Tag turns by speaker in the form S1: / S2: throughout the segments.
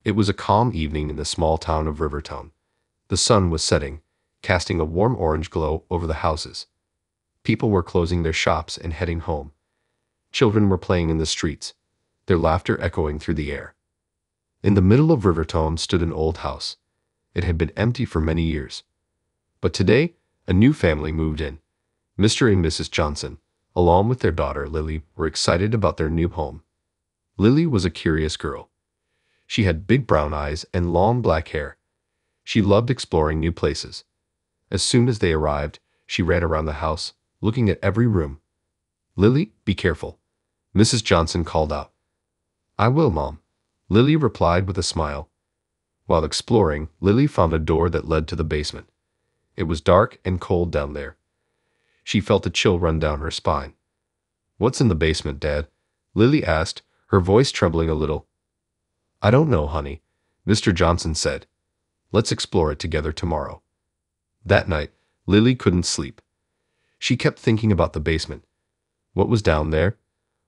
S1: It was a calm evening in the small town of Rivertown. The sun was setting, casting a warm orange glow over the houses. People were closing their shops and heading home. Children were playing in the streets, their laughter echoing through the air. In the middle of Rivertown stood an old house. It had been empty for many years. But today, a new family moved in. Mr. and Mrs. Johnson, along with their daughter Lily, were excited about their new home. Lily was a curious girl. She had big brown eyes and long black hair. She loved exploring new places. As soon as they arrived, she ran around the house, looking at every room. "Lily, be careful," Mrs. Johnson called out. "I will, Mom," Lily replied with a smile. While exploring, Lily found a door that led to the basement. It was dark and cold down there. She felt a chill run down her spine. "What's in the basement, Dad?" Lily asked, her voice trembling a little. "I don't know, honey," Mr. Johnson said. "Let's explore it together tomorrow." That night, Lily couldn't sleep. She kept thinking about the basement. What was down there?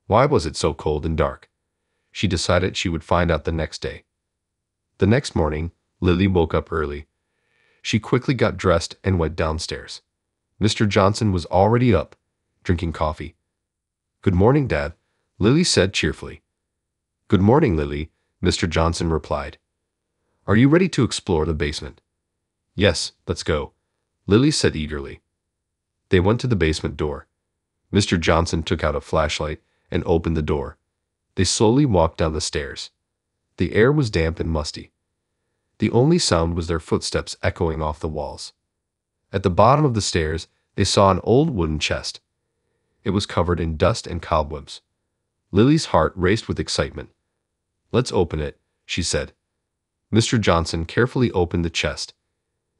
S1: Why was it so cold and dark? She decided she would find out the next day. The next morning, Lily woke up early. She quickly got dressed and went downstairs. Mr. Johnson was already up, drinking coffee. "Good morning, Dad," Lily said cheerfully. "Good morning, Lily," Mr. Johnson replied. "Are you ready to explore the basement?" "Yes, let's go," Lily said eagerly. They went to the basement door. Mr. Johnson took out a flashlight and opened the door. They slowly walked down the stairs. The air was damp and musty. The only sound was their footsteps echoing off the walls. At the bottom of the stairs, they saw an old wooden chest. It was covered in dust and cobwebs. Lily's heart raced with excitement. "Let's open it," she said. Mr. Johnson carefully opened the chest.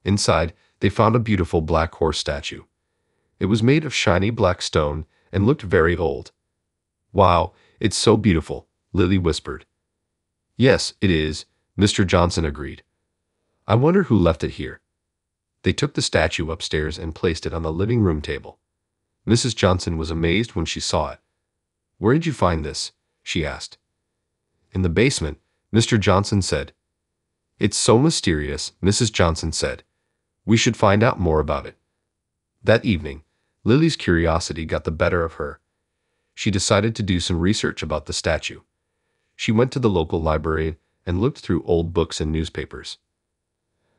S1: Inside, they found a beautiful black horse statue. It was made of shiny black stone and looked very old. "Wow, it's so beautiful," Lily whispered. "Yes, it is," Mr. Johnson agreed. "I wonder who left it here." They took the statue upstairs and placed it on the living room table. Mrs. Johnson was amazed when she saw it. "Where did you find this?" she asked. "In the basement," Mr. Johnson said. "It's so mysterious," Mrs. Johnson said. "We should find out more about it." That evening, Lily's curiosity got the better of her. She decided to do some research about the statue. She went to the local library and looked through old books and newspapers.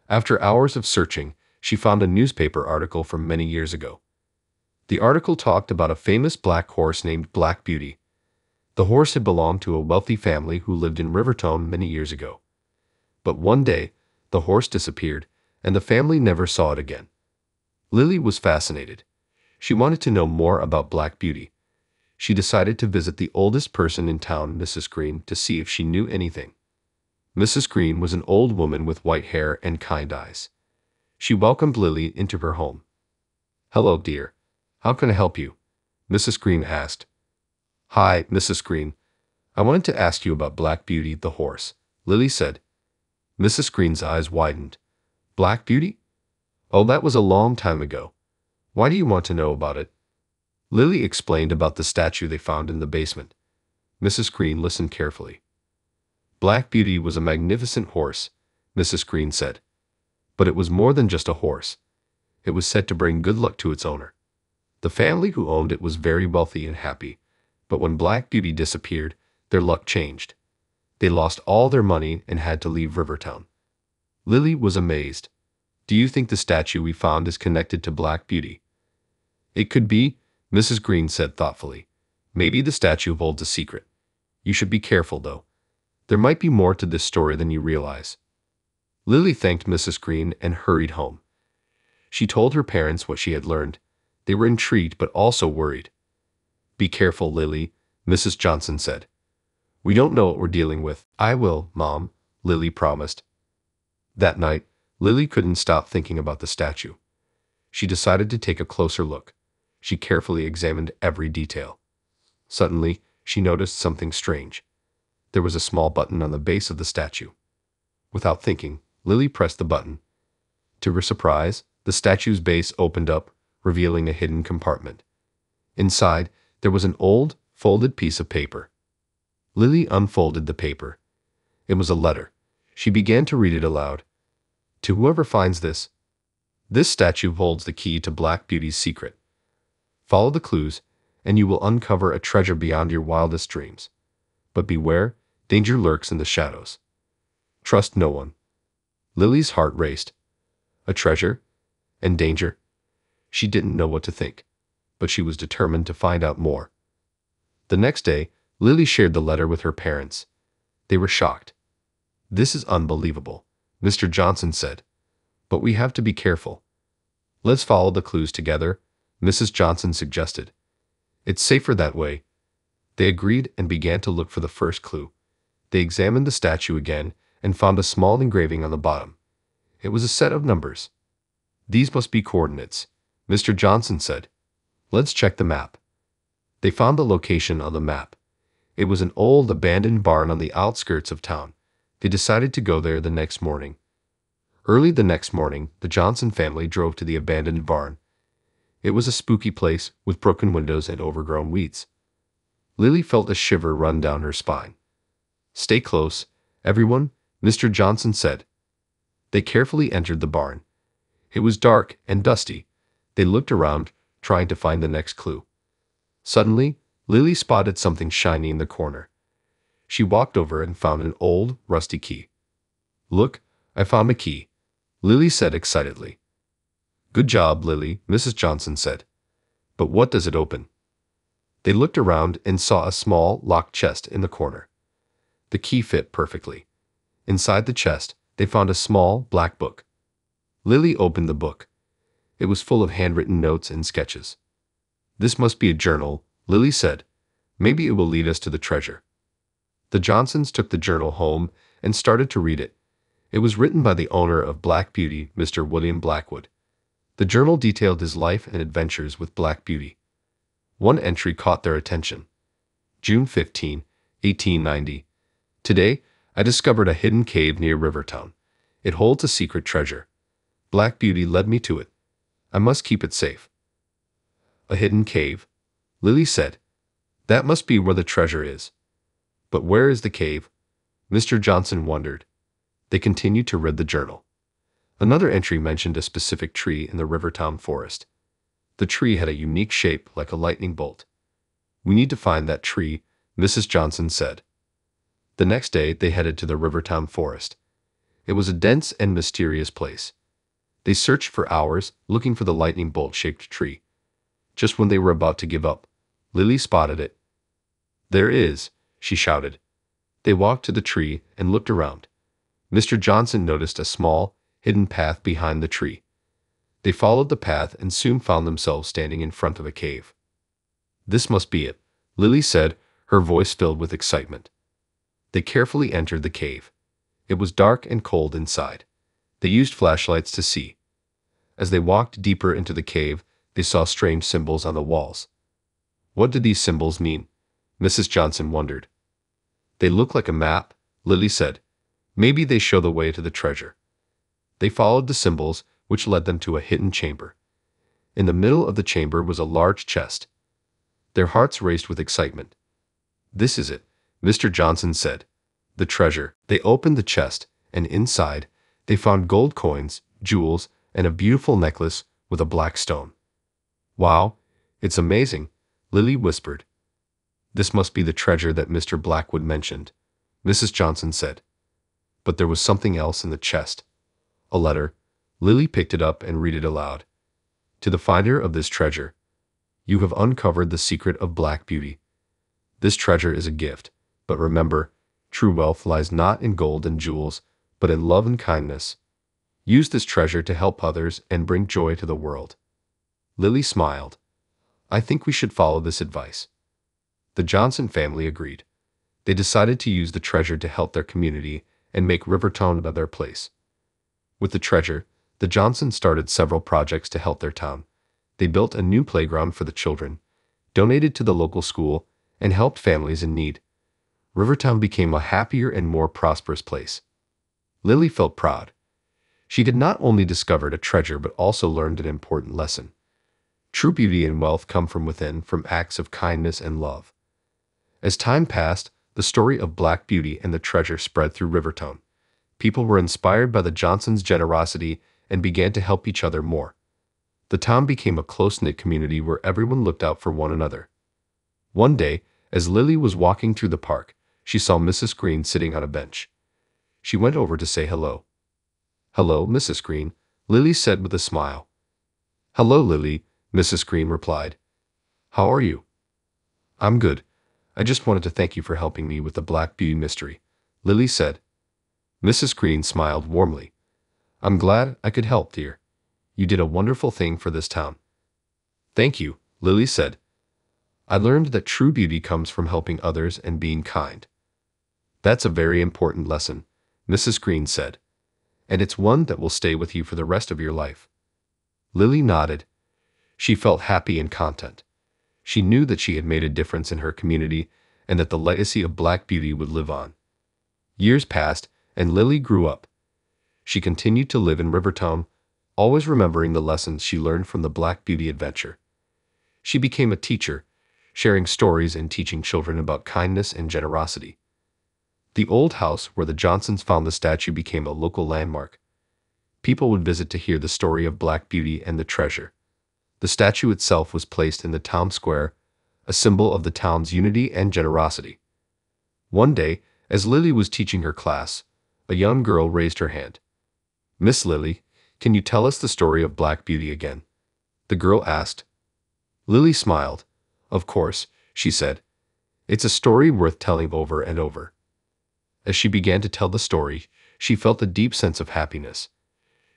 S1: After hours of searching, she found a newspaper article from many years ago. The article talked about a famous black horse named Black Beauty. The horse had belonged to a wealthy family who lived in Rivertown many years ago. But one day, the horse disappeared, and the family never saw it again. Lily was fascinated. She wanted to know more about Black Beauty. She decided to visit the oldest person in town, Mrs. Green, to see if she knew anything. Mrs. Green was an old woman with white hair and kind eyes. She welcomed Lily into her home. "Hello, dear. How can I help you?" Mrs. Green asked. "Hi, Mrs. Green. I wanted to ask you about Black Beauty, the horse," Lily said. Mrs. Green's eyes widened. "Black Beauty? Oh, that was a long time ago. Why do you want to know about it?" Lily explained about the statue they found in the basement. Mrs. Green listened carefully. "Black Beauty was a magnificent horse," Mrs. Green said. "But it was more than just a horse. It was said to bring good luck to its owner. The family who owned it was very wealthy and happy, but when Black Beauty disappeared, their luck changed. They lost all their money and had to leave Rivertown." Lily was amazed. "Do you think the statue we found is connected to Black Beauty?" "It could be," Mrs. Green said thoughtfully. "Maybe the statue holds a secret. You should be careful, though. There might be more to this story than you realize." Lily thanked Mrs. Green and hurried home. She told her parents what she had learned. They were intrigued but also worried. "Be careful, Lily," Mrs. Johnson said. "We don't know what we're dealing with." "I will, Mom," Lily promised. That night, Lily couldn't stop thinking about the statue. She decided to take a closer look. She carefully examined every detail. Suddenly, she noticed something strange. There was a small button on the base of the statue. Without thinking, Lily pressed the button. To her surprise, the statue's base opened up, revealing a hidden compartment. Inside, there was an old, folded piece of paper. Lily unfolded the paper. It was a letter. She began to read it aloud. To whoever finds this statue holds the key to Black Beauty's secret. Follow the clues, and you will uncover a treasure beyond your wildest dreams. But beware, danger lurks in the shadows. Trust no one. Lily's heart raced. A treasure? And danger? She didn't know what to think, but she was determined to find out more. The next day, Lily shared the letter with her parents. They were shocked. "This is unbelievable," Mr. Johnson said. "But we have to be careful." "Let's follow the clues together," Mrs. Johnson suggested. "It's safer that way." They agreed and began to look for the first clue. They examined the statue again and found a small engraving on the bottom. It was a set of numbers. "These must be coordinates," Mr. Johnson said. "Let's check the map." They found the location on the map. It was an old abandoned barn on the outskirts of town. They decided to go there the next morning. Early the next morning, the Johnson family drove to the abandoned barn. It was a spooky place with broken windows and overgrown weeds. Lily felt a shiver run down her spine. "Stay close, everyone," Mr. Johnson said. They carefully entered the barn. It was dark and dusty. They looked around, trying to find the next clue. Suddenly, Lily spotted something shiny in the corner. She walked over and found an old, rusty key. "Look, I found a key," Lily said excitedly. "Good job, Lily," Mrs. Johnson said. "But what does it open?" They looked around and saw a small, locked chest in the corner. The key fit perfectly. Inside the chest, they found a small, black book. Lily opened the book. It was full of handwritten notes and sketches. "This must be a journal," Lily said. "Maybe it will lead us to the treasure." The Johnsons took the journal home and started to read it. It was written by the owner of Black Beauty, Mr. William Blackwood. The journal detailed his life and adventures with Black Beauty. One entry caught their attention. June 15, 1890. "Today, I discovered a hidden cave near Rivertown. It holds a secret treasure. Black Beauty led me to it. I must keep it safe." "A hidden cave?" Lily said. "That must be where the treasure is." "But where is the cave?" Mr. Johnson wondered. They continued to read the journal. Another entry mentioned a specific tree in the Rivertown forest. The tree had a unique shape like a lightning bolt. "We need to find that tree," Mrs. Johnson said. The next day, they headed to the Rivertown forest. It was a dense and mysterious place. They searched for hours, looking for the lightning bolt-shaped tree. Just when they were about to give up, Lily spotted it. "There it is," she shouted. They walked to the tree and looked around. Mr. Johnson noticed a small, hidden path behind the tree. They followed the path and soon found themselves standing in front of a cave. "This must be it," Lily said, her voice filled with excitement. They carefully entered the cave. It was dark and cold inside. They used flashlights to see. As they walked deeper into the cave, they saw strange symbols on the walls. What did these symbols mean? Mrs. Johnson wondered. "They look like a map," Lily said. "Maybe they show the way to the treasure." They followed the symbols, which led them to a hidden chamber. In the middle of the chamber was a large chest. Their hearts raced with excitement. "This is it," Mr. Johnson said. "The treasure." They opened the chest, and inside, they found gold coins, jewels, and a beautiful necklace with a black stone. "Wow, it's amazing," Lily whispered. "This must be the treasure that Mr. Blackwood mentioned," Mrs. Johnson said. But there was something else in the chest. A letter. Lily picked it up and read it aloud. "To the finder of this treasure, you have uncovered the secret of Black Beauty. This treasure is a gift, but remember, true wealth lies not in gold and jewels, but in love and kindness. Use this treasure to help others and bring joy to the world." Lily smiled. "I think we should follow this advice." The Johnson family agreed. They decided to use the treasure to help their community and make Rivertown a better place. With the treasure, the Johnsons started several projects to help their town. They built a new playground for the children, donated to the local school, and helped families in need. Rivertown became a happier and more prosperous place. Lily felt proud. She had not only discovered a treasure but also learned an important lesson. True beauty and wealth come from within, from acts of kindness and love. As time passed, the story of Black Beauty and the treasure spread through Rivertown. People were inspired by the Johnsons' generosity and began to help each other more. The town became a close-knit community where everyone looked out for one another. One day, as Lily was walking through the park, she saw Mrs. Green sitting on a bench. She went over to say hello. "Hello, Mrs. Green," Lily said with a smile. "Hello, Lily," Mrs. Green replied. "How are you?" "I'm good. I just wanted to thank you for helping me with the Black Beauty mystery," Lily said. Mrs. Green smiled warmly. "I'm glad I could help, dear. You did a wonderful thing for this town." "Thank you," Lily said. "I learned that true beauty comes from helping others and being kind." "That's a very important lesson," Mrs. Green said. "And it's one that will stay with you for the rest of your life." Lily nodded. She felt happy and content. She knew that she had made a difference in her community and that the legacy of Black Beauty would live on. Years passed, and Lily grew up. She continued to live in Rivertown, always remembering the lessons she learned from the Black Beauty adventure. She became a teacher, sharing stories and teaching children about kindness and generosity. The old house where the Johnsons found the statue became a local landmark. People would visit to hear the story of Black Beauty and the treasure. The statue itself was placed in the town square, a symbol of the town's unity and generosity. One day, as Lily was teaching her class, a young girl raised her hand. "Miss Lily, can you tell us the story of Black Beauty again?" the girl asked. Lily smiled. "Of course," she said. "It's a story worth telling over and over." As she began to tell the story, she felt a deep sense of happiness.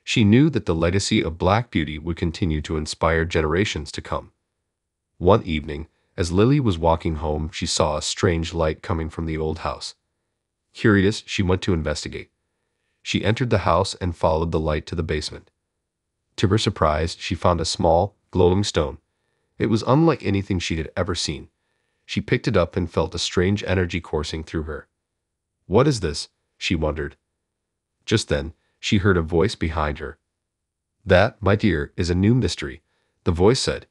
S1: She knew that the legacy of Black Beauty would continue to inspire generations to come. One evening, as Lily was walking home, she saw a strange light coming from the old house. Curious, she went to investigate. She entered the house and followed the light to the basement. To her surprise, she found a small, glowing stone. It was unlike anything she had ever seen. She picked it up and felt a strange energy coursing through her. "What is this?" she wondered. Just then, she heard a voice behind her. "That, my dear, is a new mystery," the voice said.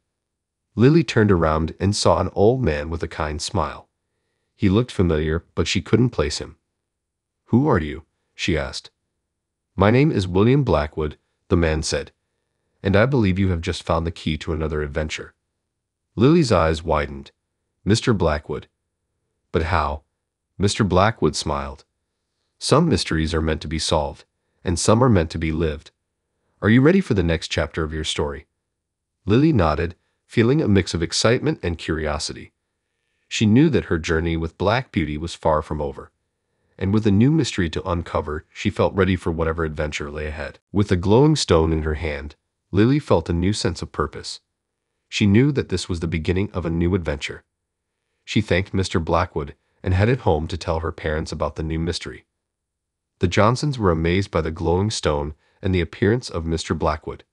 S1: Lily turned around and saw an old man with a kind smile. He looked familiar, but she couldn't place him. "Who are you?" she asked. "My name is William Blackwood," the man said, "and I believe you have just found the key to another adventure." Lily's eyes widened. "Mr. Blackwood. But how?" Mr. Blackwood smiled. "Some mysteries are meant to be solved, and some are meant to be lived. Are you ready for the next chapter of your story?" Lily nodded, feeling a mix of excitement and curiosity. She knew that her journey with Black Beauty was far from over, and with a new mystery to uncover, she felt ready for whatever adventure lay ahead. With a glowing stone in her hand, Lily felt a new sense of purpose. She knew that this was the beginning of a new adventure. She thanked Mr. Blackwood and headed home to tell her parents about the new mystery. The Johnsons were amazed by the glowing stone and the appearance of Mr. Blackwood.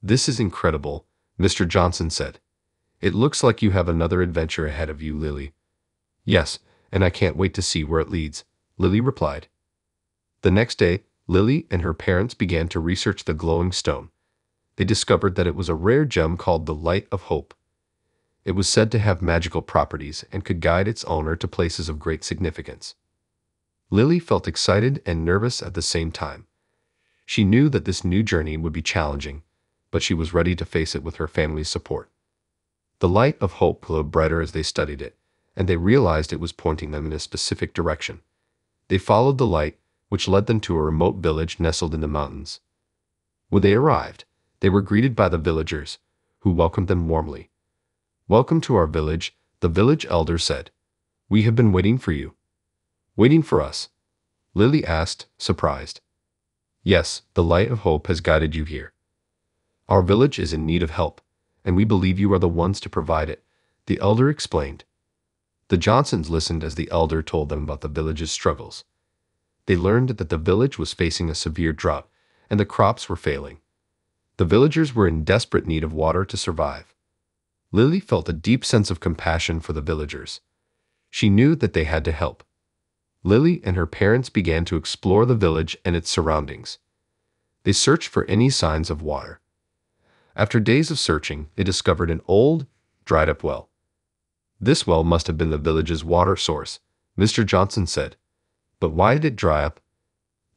S1: "This is incredible," Mr. Johnson said. "It looks like you have another adventure ahead of you, Lily." "Yes, and I can't wait to see where it leads," Lily replied. The next day, Lily and her parents began to research the glowing stone. They discovered that it was a rare gem called the Light of Hope. It was said to have magical properties and could guide its owner to places of great significance. Lily felt excited and nervous at the same time. She knew that this new journey would be challenging, but she was ready to face it with her family's support. The light of hope glowed brighter as they studied it, and they realized it was pointing them in a specific direction. They followed the light, which led them to a remote village nestled in the mountains. When they arrived, they were greeted by the villagers, who welcomed them warmly. "Welcome to our village," the village elder said. "We have been waiting for you." "Waiting for us?" Lily asked, surprised. "Yes, the light of hope has guided you here. Our village is in need of help, and we believe you are the ones to provide it," the elder explained. The Johnsons listened as the elder told them about the village's struggles. They learned that the village was facing a severe drought, and the crops were failing. The villagers were in desperate need of water to survive. Lily felt a deep sense of compassion for the villagers. She knew that they had to help. Lily and her parents began to explore the village and its surroundings. They searched for any signs of water. After days of searching, they discovered an old, dried-up well. "This well must have been the village's water source," Mr. Johnson said. "But why did it dry up?"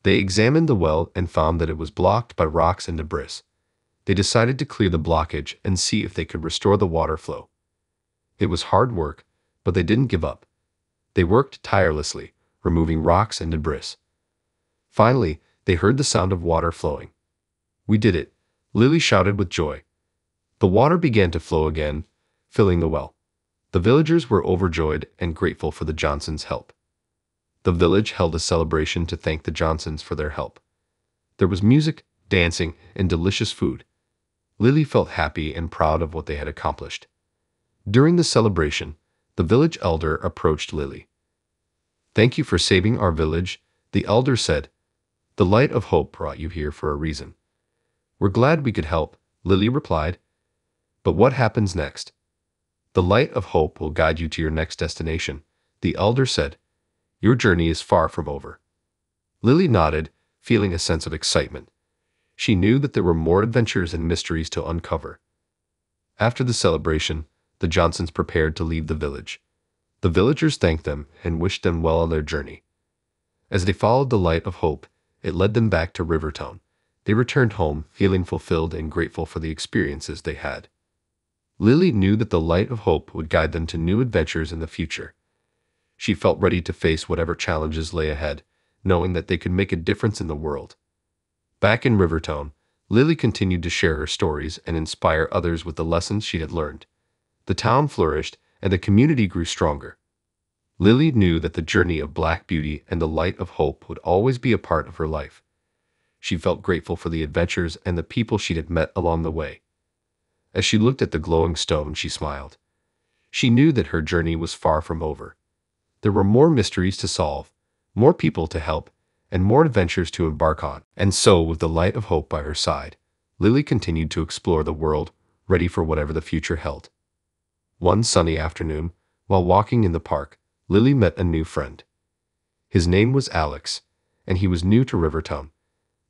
S1: They examined the well and found that it was blocked by rocks and debris. They decided to clear the blockage and see if they could restore the water flow. It was hard work, but they didn't give up. They worked tirelessly, removing rocks and debris. Finally, they heard the sound of water flowing. "We did it," Lily shouted with joy. The water began to flow again, filling the well. The villagers were overjoyed and grateful for the Johnsons' help. The village held a celebration to thank the Johnsons for their help. There was music, dancing, and delicious food. Lily felt happy and proud of what they had accomplished. During the celebration, the village elder approached Lily. "Thank you for saving our village," the elder said. "The light of hope brought you here for a reason." "We're glad we could help," Lily replied. "But what happens next?" "The light of hope will guide you to your next destination," the elder said. "Your journey is far from over." Lily nodded, feeling a sense of excitement. She knew that there were more adventures and mysteries to uncover. After the celebration, the Johnsons prepared to leave the village. The villagers thanked them and wished them well on their journey. As they followed the light of hope, it led them back to Rivertown. They returned home, feeling fulfilled and grateful for the experiences they had. Lily knew that the light of hope would guide them to new adventures in the future. She felt ready to face whatever challenges lay ahead, knowing that they could make a difference in the world. Back in Rivertown, Lily continued to share her stories and inspire others with the lessons she had learned. The town flourished, and the community grew stronger. Lily knew that the journey of Black Beauty and the light of hope would always be a part of her life. She felt grateful for the adventures and the people she had met along the way. As she looked at the glowing stone, she smiled. She knew that her journey was far from over. There were more mysteries to solve, more people to help, and more adventures to embark on. And so, with the light of hope by her side, Lily continued to explore the world, ready for whatever the future held. One sunny afternoon, while walking in the park, Lily met a new friend. His name was Alex, and he was new to Rivertown.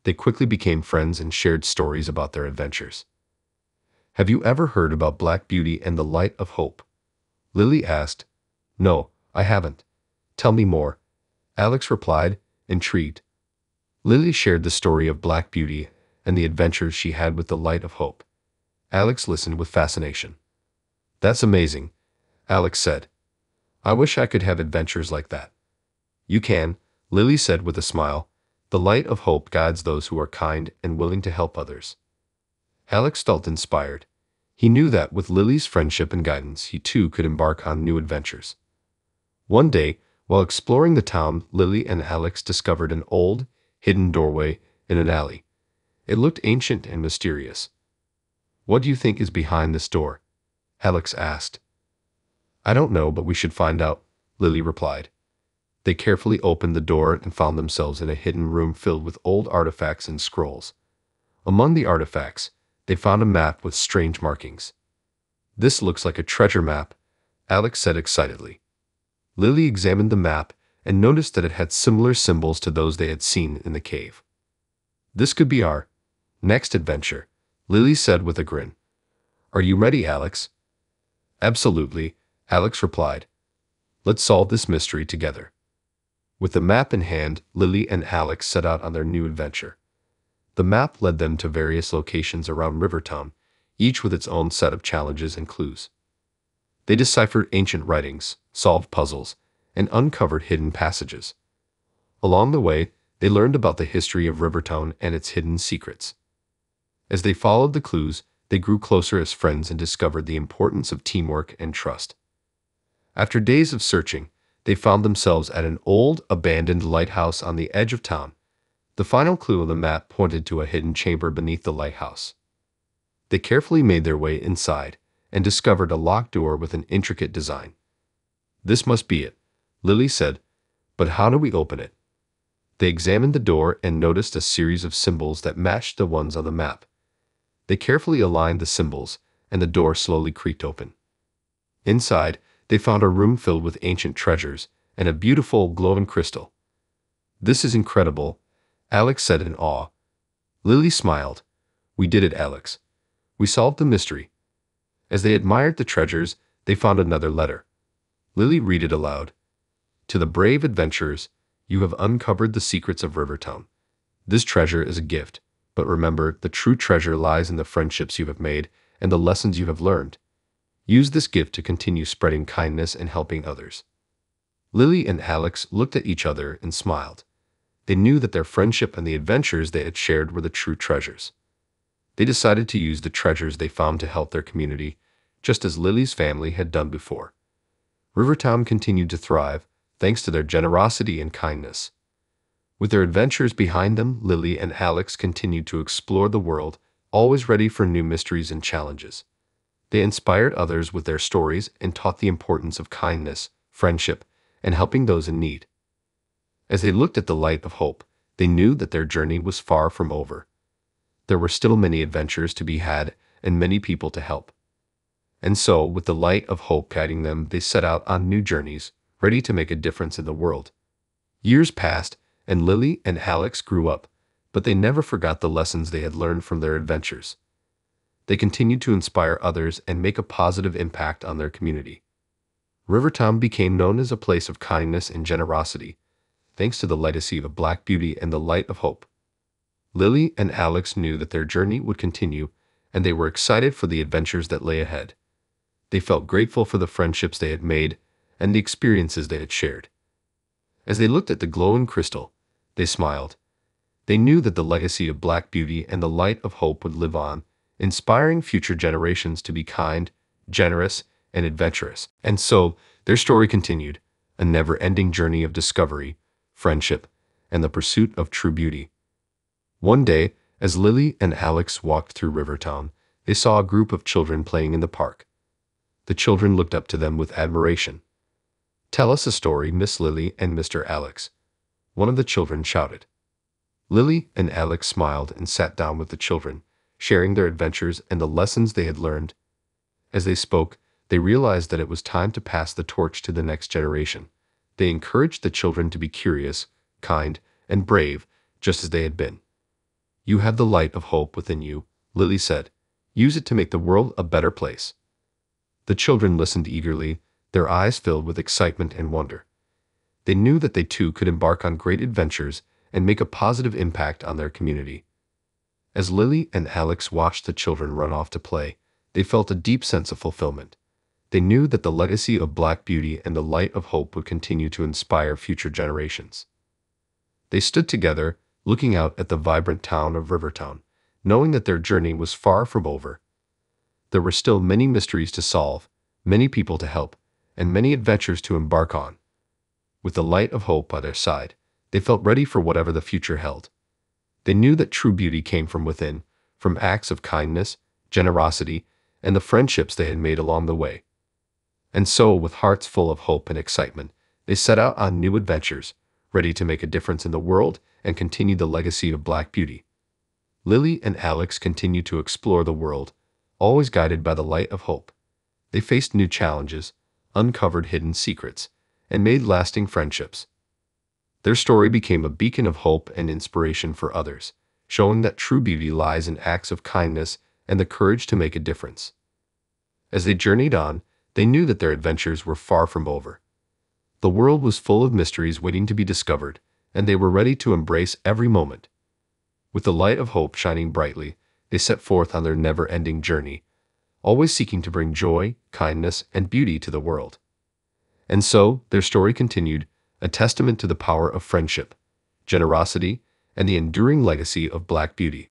S1: They quickly became friends and shared stories about their adventures. "Have you ever heard about Black Beauty and the Light of Hope?" Lily asked. "No, I haven't. Tell me more," Alex replied, intrigued. Lily shared the story of Black Beauty and the adventures she had with the Light of Hope. Alex listened with fascination. "That's amazing," Alex said. "I wish I could have adventures like that." "You can," Lily said with a smile. "The light of hope guides those who are kind and willing to help others." Alex felt inspired. He knew that with Lily's friendship and guidance, he too could embark on new adventures. One day, while exploring the town, Lily and Alex discovered an old, hidden doorway in an alley. It looked ancient and mysterious. "What do you think is behind this door?" Alex asked. "I don't know, but we should find out," Lily replied. They carefully opened the door and found themselves in a hidden room filled with old artifacts and scrolls. Among the artifacts, they found a map with strange markings. "This looks like a treasure map," Alex said excitedly. Lily examined the map and noticed that it had similar symbols to those they had seen in the cave. "This could be our next adventure," Lily said with a grin. "Are you ready, Alex?" "Absolutely," Alex replied. "Let's solve this mystery together." With the map in hand, Lily and Alex set out on their new adventure. The map led them to various locations around Rivertown, each with its own set of challenges and clues. They deciphered ancient writings, solved puzzles, and uncovered hidden passages. Along the way, they learned about the history of Rivertown and its hidden secrets. As they followed the clues, they grew closer as friends and discovered the importance of teamwork and trust. After days of searching, they found themselves at an old, abandoned lighthouse on the edge of town. The final clue on the map pointed to a hidden chamber beneath the lighthouse. They carefully made their way inside and discovered a locked door with an intricate design. "This must be it," Lily said, "but how do we open it?" They examined the door and noticed a series of symbols that matched the ones on the map. They carefully aligned the symbols, and the door slowly creaked open. Inside, they found a room filled with ancient treasures and a beautiful glowing crystal. "This is incredible," Alex said in awe. Lily smiled. "We did it, Alex. We solved the mystery." As they admired the treasures, they found another letter. Lily read it aloud. "To the brave adventurers, you have uncovered the secrets of Rivertown. This treasure is a gift, but remember, the true treasure lies in the friendships you have made and the lessons you have learned. Use this gift to continue spreading kindness and helping others." Lily and Alex looked at each other and smiled. They knew that their friendship and the adventures they had shared were the true treasures. They decided to use the treasures they found to help their community, just as Lily's family had done before. Rivertown continued to thrive, thanks to their generosity and kindness. With their adventures behind them, Lily and Alex continued to explore the world, always ready for new mysteries and challenges. They inspired others with their stories and taught the importance of kindness, friendship, and helping those in need. As they looked at the light of hope, they knew that their journey was far from over. There were still many adventures to be had and many people to help. And so, with the light of hope guiding them, they set out on new journeys, ready to make a difference in the world. Years passed, and Lily and Alex grew up, but they never forgot the lessons they had learned from their adventures. They continued to inspire others and make a positive impact on their community. Rivertown became known as a place of kindness and generosity, thanks to the legacy of Black Beauty and the light of hope. Lily and Alex knew that their journey would continue, and they were excited for the adventures that lay ahead. They felt grateful for the friendships they had made and the experiences they had shared. As they looked at the glowing crystal, they smiled. They knew that the legacy of Black Beauty and the light of hope would live on, inspiring future generations to be kind, generous, and adventurous. And so, their story continued, a never-ending journey of discovery, friendship, and the pursuit of true beauty. One day, as Lily and Alex walked through Rivertown, they saw a group of children playing in the park. The children looked up to them with admiration. "Tell us a story, Miss Lily and Mr. Alex," one of the children shouted. Lily and Alex smiled and sat down with the children, sharing their adventures and the lessons they had learned. As they spoke, they realized that it was time to pass the torch to the next generation. They encouraged the children to be curious, kind, and brave, just as they had been. "You have the light of hope within you," Lily said. "Use it to make the world a better place." The children listened eagerly, their eyes filled with excitement and wonder. They knew that they too could embark on great adventures and make a positive impact on their community. As Lily and Alex watched the children run off to play, they felt a deep sense of fulfillment. They knew that the legacy of Black Beauty and the light of hope would continue to inspire future generations. They stood together, looking out at the vibrant town of Rivertown, knowing that their journey was far from over. There were still many mysteries to solve, many people to help, and many adventures to embark on. With the light of hope by their side, they felt ready for whatever the future held. They knew that true beauty came from within, from acts of kindness, generosity, and the friendships they had made along the way. And so, with hearts full of hope and excitement, they set out on new adventures, ready to make a difference in the world and continue the legacy of Black Beauty. Lily and Alex continued to explore the world, always guided by the light of hope. They faced new challenges, uncovered hidden secrets, and made lasting friendships. Their story became a beacon of hope and inspiration for others, showing that true beauty lies in acts of kindness and the courage to make a difference. As they journeyed on, they knew that their adventures were far from over. The world was full of mysteries waiting to be discovered, and they were ready to embrace every moment. With the light of hope shining brightly, they set forth on their never-ending journey, always seeking to bring joy, kindness, and beauty to the world. And so, their story continued, a testament to the power of friendship, generosity, and the enduring legacy of Black Beauty.